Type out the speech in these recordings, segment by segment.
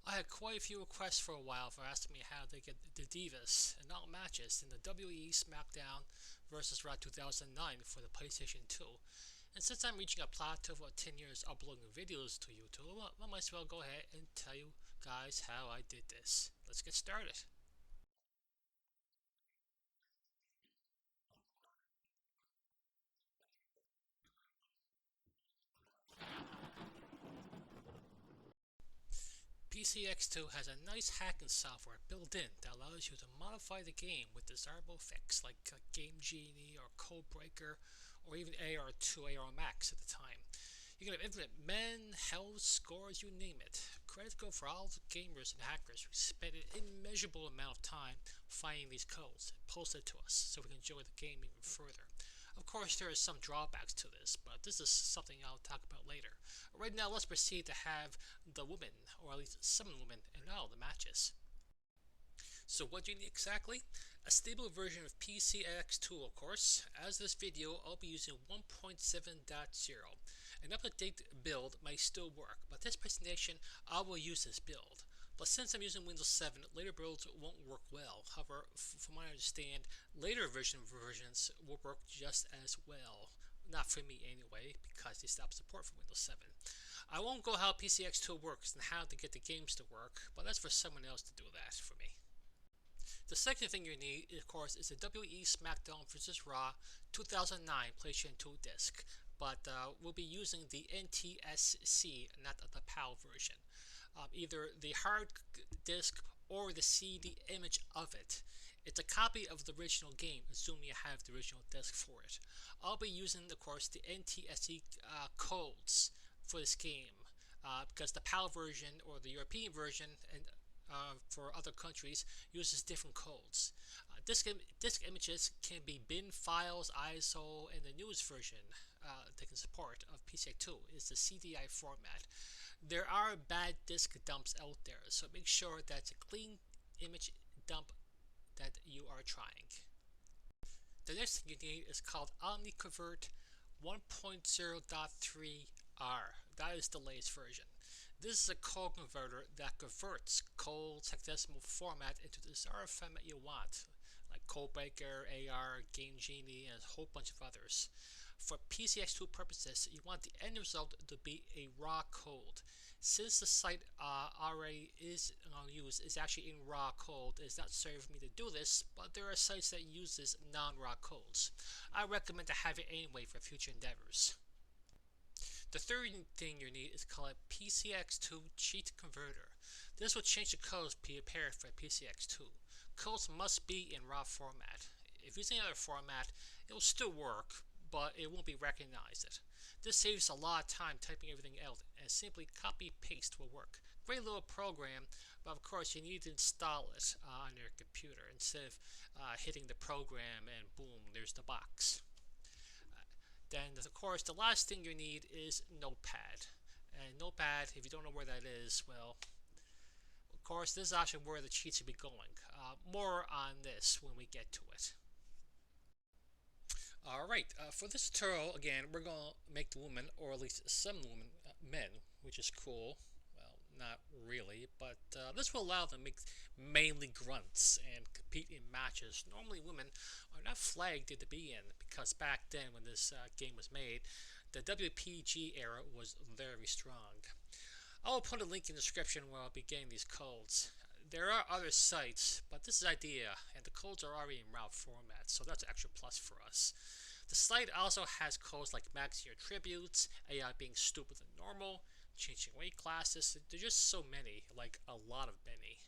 I had quite a few requests for a while for asking me how they get the Divas and not matches in the WWE SmackDown vs. Raw 2009 for the PlayStation 2. And since I'm reaching a plateau of about 10 years uploading videos to YouTube, I might as well go ahead and tell you guys how I did this. Let's get started. PCX2 has a nice hacking software built in that allows you to modify the game with desirable effects like Game Genie or Codebreaker or even AR2, AR Max at the time. You can have infinite men, health, scores, you name it. Credit go for all the gamers and hackers who spent an immeasurable amount of time finding these codes and posted to us so we can enjoy the game even further. Of course, there are some drawbacks to this, but this is something I'll talk about later. Right now, let's proceed to have the women, or at least some women, in all the matches. So what do you need exactly? A stable version of PCX2, of course. As this video, I'll be using 1.7.0. An up-to-date build may still work, but this presentation, I will use this build. But since I'm using Windows 7, later builds won't work well. However, from what I understand, later versions will work just as well. Not for me anyway, because they stopped support for Windows 7. I won't go how PCX2 works and how to get the games to work, but that's for someone else to do that for me. The second thing you need, of course, is the WWE SmackDown vs. Raw 2009 PlayStation 2 disc, but we'll be using the NTSC, not the PAL version. Either the hard disk or the CD image of it. It's a copy of the original game, assuming you have the original disc for it. I'll be using, of course, the NTSC codes for this game because the PAL version or the European version and for other countries uses different codes. Disk images can be bin files, ISO, and the newest version that can support of PCI2 is the CDI format. There are bad disk dumps out there, so make sure that's a clean image dump that you are trying. The next thing you need is called OmniConvert 1.0.3R. That is the latest version. This is a code converter that converts codes hexadecimal format into the desired format you want, like Codebreaker, AR, Game Genie, and a whole bunch of others. For PCX2 purposes, you want the end result to be a raw code. Since the site already is used is actually in raw code, it's not serving me to do this, but there are sites that use this non-raw codes. I recommend to have it anyway for future endeavors. The third thing you need is called a PCX2 cheat converter. This will change the codes prepared for PCX2. Codes must be in raw format. If using other format, it will still work, but it won't be recognized. This saves a lot of time typing everything out, and simply copy paste will work. Great little program, but of course you need to install it on your computer instead of hitting the program and boom, there's the box. Then, of course, the last thing you need is Notepad. And Notepad, if you don't know where that is, well, of course, this is actually where the cheats will be going. More on this when we get to it. Alright, for this tutorial, again, we're going to make the woman, or at least some women, men, which is cool. Well, not really, but this will allow them to make mainly grunts and compete in matches. Normally, women are not flagged to be in, because back then, when this game was made, the WPG era was very strong. I will put a link in the description where I'll be getting these codes. There are other sites, but this is idea, and the codes are already in route format, so that's an extra plus for us. The site also has codes like maxing your attributes, AI being stupid than normal, changing weight classes. There's just so many, like a lot of many.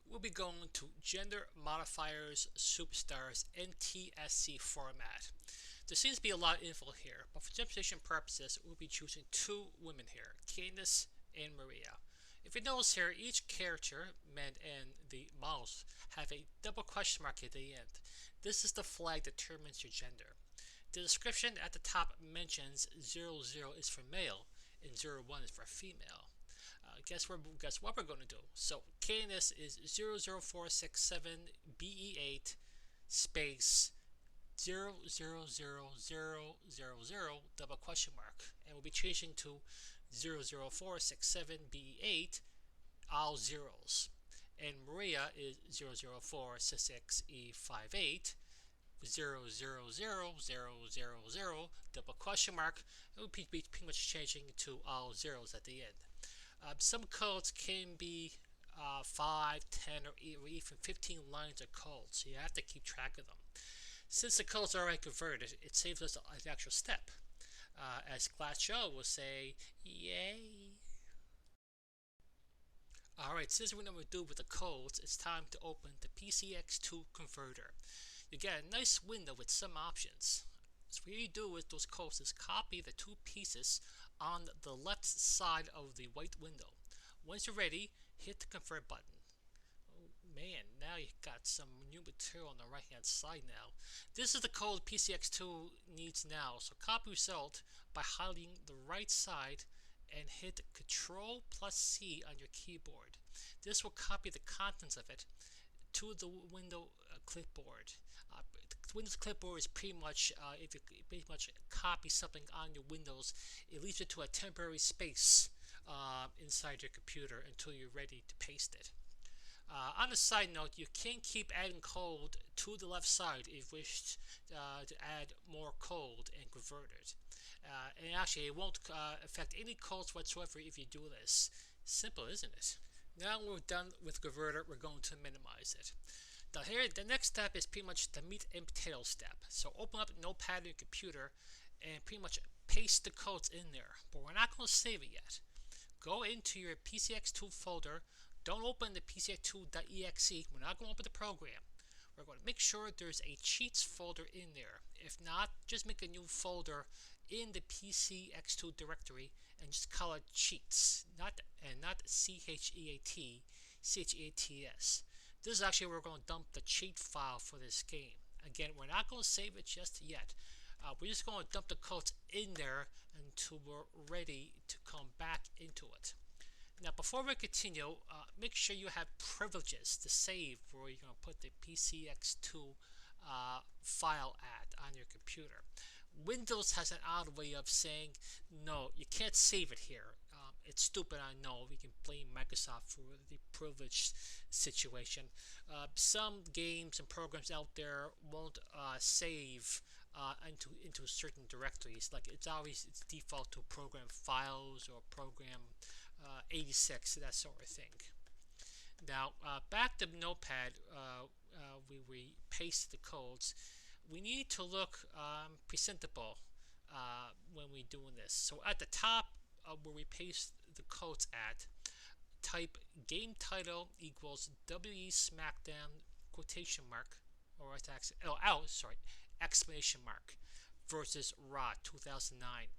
We'll be going to Gender Modifiers Superstars NTSC format. There seems to be a lot of info here, but for demonstration purposes, we'll be choosing two women here, Candice and Maria. If you notice here, each character, men and the models, have a double question mark at the end. This is the flag that determines your gender. The description at the top mentions 00 is for male and 01 is for female. Guess what we're going to do. So Candice is 00467BE8 space 000000 double question mark, and we'll be changing to 00467BE8 all zeros. And Maria is 00466E58, 0000000, double question mark. It would be pretty much changing to all zeros at the end. Some codes can be 5, 10, or even 15 lines of code, so you have to keep track of them. Since the codes are already converted, it saves us an extra step. As Class Joe will say, yay! Alright, since we know what to do with the codes, it's time to open the PCX2 converter. You get a nice window with some options. So what you do with those codes is copy the two pieces on the left side of the white window. Once you're ready, hit the convert button. Oh man, now you got some new material on the right hand side now. This is the code PCX2 needs now, so copy result by highlighting the right side and hit Ctrl plus C on your keyboard. This will copy the contents of it to the window clipboard. The Windows clipboard is pretty much, if you pretty much copy something on your Windows, it leaves it to a temporary space inside your computer until you're ready to paste it. On a side note, you can keep adding code to the left side if you wish to add more code and convert it. And actually, it won't affect any codes whatsoever if you do this. Simple, isn't it? Now we're done with the converter, we're going to minimize it. Now here, the next step is pretty much the meat and potato step. So open up Notepad on your computer and pretty much paste the codes in there. But we're not going to save it yet. Go into your PCX2 folder. Don't open the PCX2.exe. We're not going to open the program. We're going to make sure there's a cheats folder in there. If not, just make a new folder in the PCX2 directory and just call it cheats, not CHEAT, CHEATS. This is actually where we're going to dump the cheat file for this game. Again, we're not going to save it just yet. We're just going to dump the codes in there until we're ready to come back into it. Now, before we continue, make sure you have privileges to save where you're going to put the PCX2 file at on your computer. Windows has an odd way of saying, no, you can't save it here. It's stupid, I know. We can blame Microsoft for the privilege situation. Some games and programs out there won't save into certain directories. Like it's default to program files or program 86, that sort of thing. Now, back to Notepad, we paste the codes. We need to look presentable when we're doing this. So at the top where we paste the codes at, type game title equals WE SmackDown quotation mark, or exclamation mark versus RAW 2009.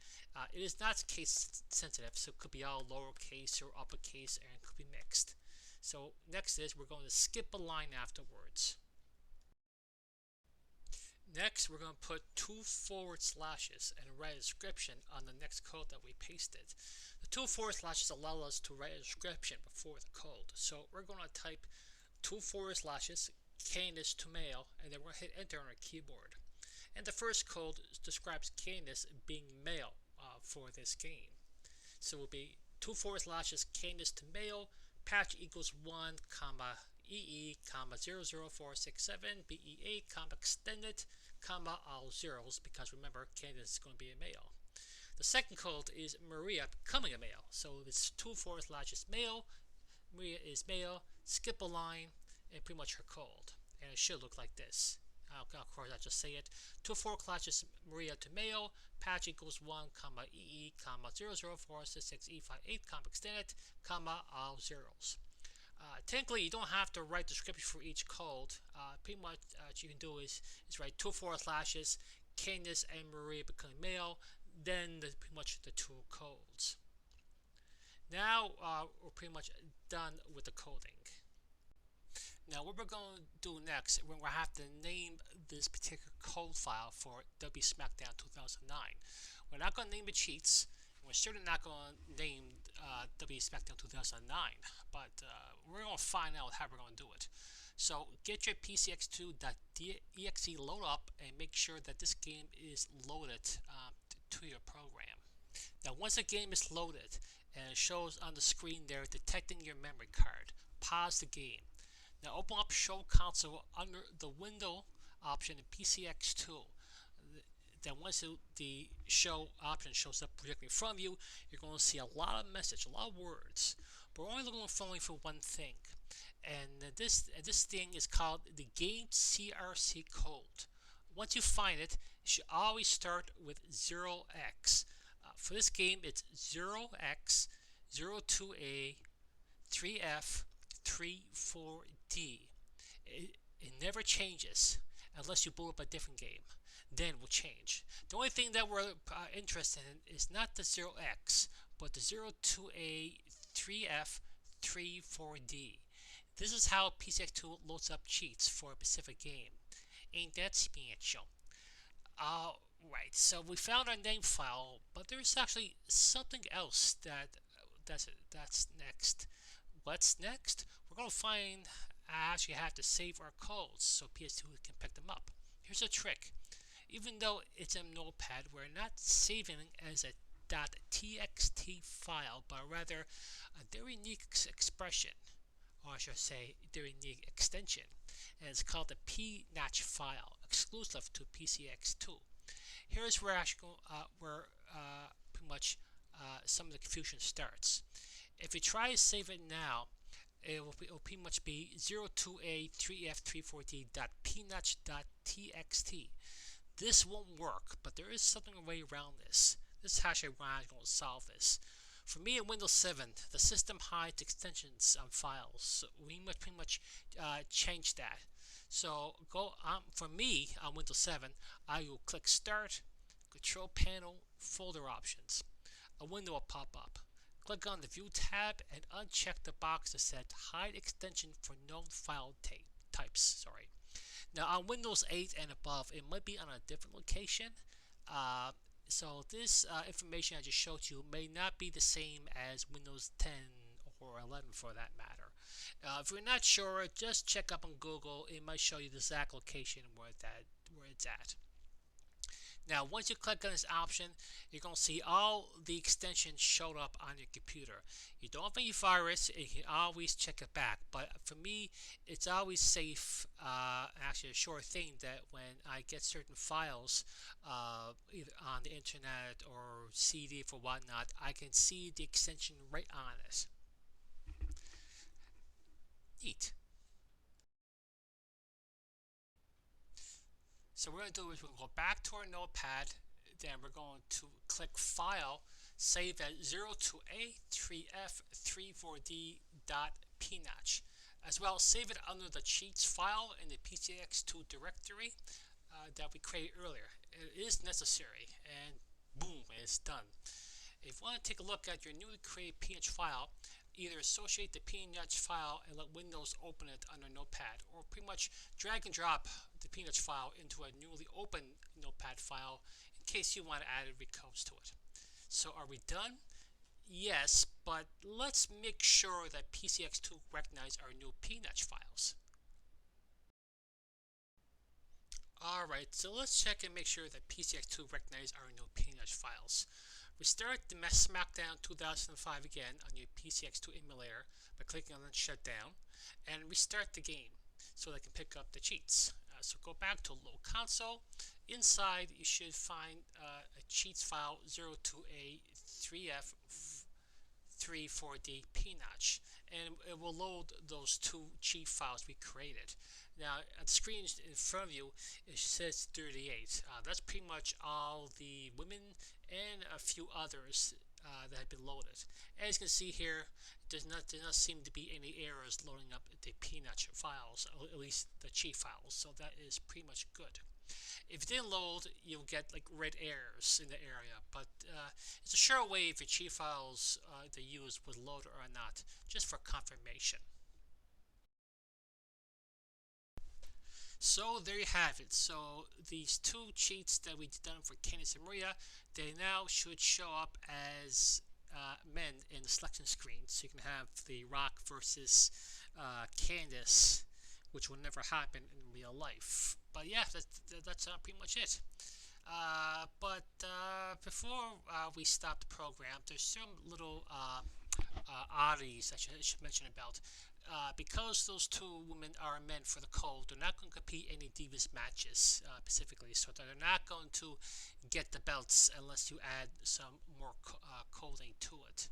It is not case sensitive, so it could be all lowercase or uppercase and it could be mixed. So next is we're going to skip a line afterwards. Next, we're going to put 2 forward slashes and write a description on the next code that we pasted. The 2 forward slashes allow us to write a description before the code. So we're going to type 2 forward slashes, Candace to male, and then we're going to hit enter on our keyboard. And the first code describes Candace being male for this game. So it will be 2 forward slashes, Candace to male, patch equals 1, comma, EE, comma 00467, BEA, comma extended, comma all zeros, because remember, Candace is going to be a male. The second code is Maria becoming a male. So it's 2 forward slashes male, Maria is male, skip a line, and pretty much her code. And it should look like this. Of course, I just say it. 2 forward slashes Maria to male, patch equals 1, comma EE, comma 00466E58, comma extended, comma all zeros. Technically, you don't have to write the description for each code. Pretty much what you can do is write 2 forward slashes, Candace and Maria becoming male, then pretty much the 2 codes. Now we're pretty much done with the coding. Now what we're going to do next, we're going to have to name this particular code file for WWE SmackDown 2009. We're not going to name it cheats. We're certainly not going to name WWE SmackDown 2009, but we're going to find out how we're going to do it. So get your PCX2.exe load up and make sure that this game is loaded to your program. Now once the game is loaded, and it shows on the screen there detecting your memory card. Pause the game. Now open up Show Console under the Window option in PCX2. Then once the show option shows up directly in front of you, you're going to see a lot of message, a lot of words. But we're only looking for one thing. And this thing is called the Game CRC code. Once you find it, you should always start with 0x. For this game, it's 0x, 02A, 3F, 34D. It never changes unless you boot up a different game. Then it will change. The only thing that we're interested in is not the 0x, but the 02A, 3F, 34D. This is how PCX2 loads up cheats for a specific game. Ain't that special? Right, so we found our name file, but there's actually something else that's next. What's next? We're going to find I actually have to save our codes so PS2 can pick them up. Here's a trick. Even though it's in Notepad, we're not saving it as a .txt file, but rather a very unique expression, or I should say, very unique extension, and it's called the PNACH file, exclusive to PCX2. Here's where pretty much some of the confusion starts. If you try to save it now, it will pretty much be 02A3F34D.pnatch.txt. This won't work, but there is something a way around this. This is actually why I'm going to solve this. For me in Windows 7, the system hides extensions on files, so we must pretty much change that. So for me on Windows 7, I will click Start, Control Panel, Folder Options. A window will pop up. Click on the View tab and uncheck the box that said Hide Extension for Known File Types. Now on Windows 8 and above, it might be on a different location. So this information I just showed you may not be the same as Windows 10 or 11 for that matter. If you're not sure, just check up on Google. It might show you the exact location where it's at. Now, once you click on this option, you're going to see all the extensions showed up on your computer. You don't have any virus, and you can always check it back. But for me, it's always safe, actually a sure thing, that when I get certain files, either on the internet or CD for whatnot, I can see the extension right on it. Neat. So what we're going to do is we're going to go back to our Notepad, then we're going to click File, save at 02A3F34D.pnatch. As well, save it under the cheats file in the PCX2 directory that we created earlier. It is necessary, and boom, it's done. If you want to take a look at your newly created PNACH file, either associate the PNACH file and let Windows open it under Notepad, or pretty much drag and drop the PNACH file into a newly opened Notepad file in case you want to add codes to it. So are we done? Yes, but let's make sure that PCX2 recognizes our new PNACH files. Alright, so let's check and make sure that PCX2 recognizes our new PNACH files. Restart the SmackDown 2005 again on your PCX2 emulator by clicking on Shutdown, and restart the game so they can pick up the cheats. So go back to Load Console. Inside, you should find a cheats file 02A3F34D PNACH, and it will load those two cheat files we created. Now, on the screen in front of you, it says 38. That's pretty much all the women and a few others that have been loaded. As you can see here, does not seem to be any errors loading up the PNACH files, or at least the cheat files, so that is pretty much good. If it didn't load, you'll get like red errors in the area, but it's a sure way if your cheat files they use would load or not, just for confirmation. So there you have it. So these two cheats that we done for Candice and Maria, they now should show up as men in the selection screen. So you can have the Rock versus Candice, which will never happen in real life. But yeah, that's pretty much it. But before we stop the program, there's some little oddities I should mention about. Because those two women are meant for the code, they're not going to compete any Divas matches specifically, so they're not going to get the belts unless you add some more coding to it.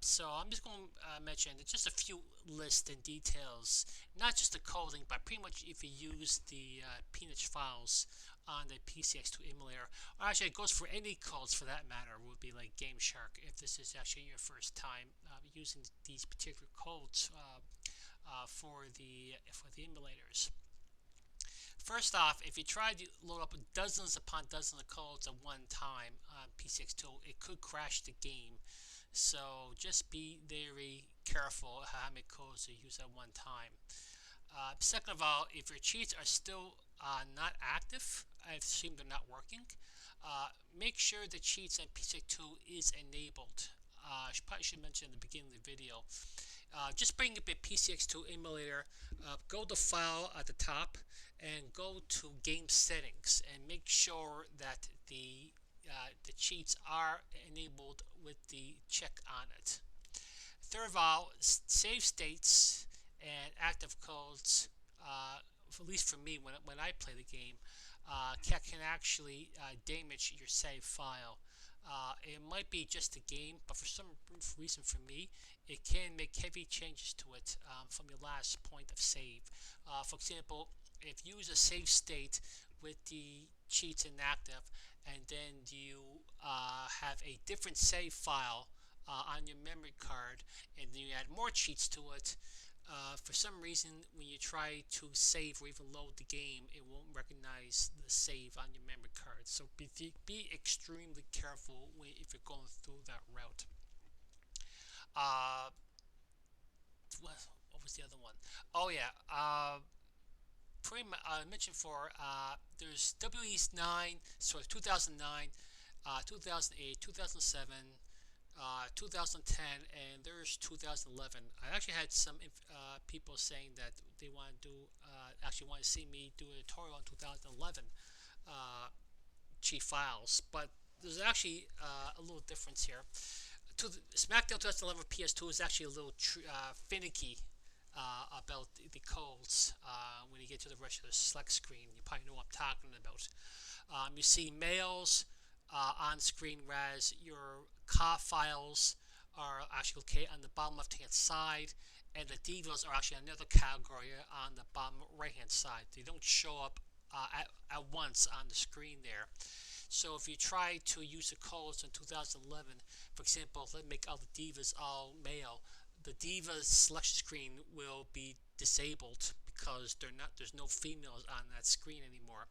So I'm just going to mention just a few lists and details, not just the coding, but pretty much if you use the PNACH files on the PCX2 emulator, or actually it goes for any codes for that matter, would be like Game CRC if this is actually your first time using these particular codes for the emulators. First off, if you try to load up dozens upon dozens of codes at one time on PCX2, it could crash the game. So just be very careful how many codes you use at one time. Second of all, if your cheats are still not active, I assume they're not working, make sure the cheats on PCX2 is enabled. I probably should mention at the beginning of the video. Just bring up a PCX2 emulator, go to File at the top, and go to Game Settings, and make sure that the cheats are enabled with the check on it. Third of all, save states and active codes, at least for me when I play the game, can actually damage your save file. It might be just a game, but for some reason for me, it can make heavy changes to it from your last point of save. For example, if you use a save state with the cheats inactive, and then you have a different save file on your memory card, and then you add more cheats to it, for some reason when you try to save or even load the game, it won't recognize the save on your memory card. So be extremely careful if you're going through that route. What was the other one? Oh yeah, I mentioned for there's WE's 9, so 2009, 2008, 2007, 2010, and there's 2011. I actually had some people saying that they want to do, actually want to see me do a tutorial on 2011 cheat files, but there's actually a little difference here. SmackDown 2011 PS2 is actually a little finicky about the codes. When you get to the rest of the select screen, you probably know what I'm talking about. You see males on screen, whereas your COF files are actually located on the bottom left hand side, and the divas are actually another category on the bottom right hand side. They don't show up at once on the screen there. So if you try to use the codes in 2011, for example, let's make all the divas all male, the diva selection screen will be disabled because there's no females on that screen anymore.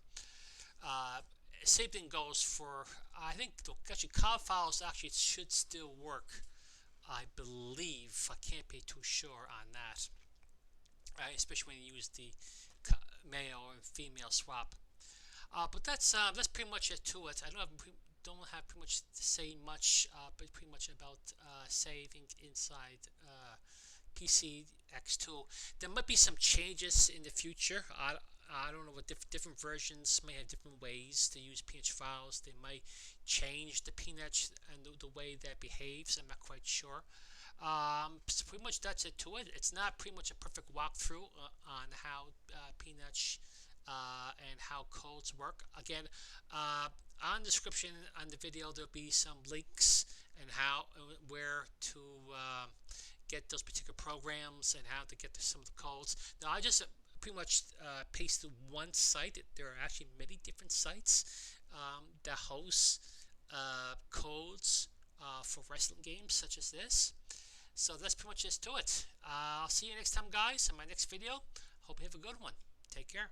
Same thing goes for, I think actually COD files actually should still work, I believe. I can't be too sure on that, especially when you use the male and female swap. But that's pretty much it to it. I don't have pretty much to say much, but pretty much about saving inside PCX2. There might be some changes in the future. I don't know what different versions may have different ways to use PNACH files. They might change the PNACH and the way that behaves. I'm not quite sure. So pretty much that's it to it. It's not pretty much a perfect walkthrough on how PNACH and how codes work. Again, on the description on the video there'll be some links and where to get those particular programs and how to get to some of the codes. Now I just pretty much pasted one site. There are actually many different sites that host codes for wrestling games such as this. So that's pretty much just to it. I'll see you next time, guys, in my next video. Hope you have a good one. Take care.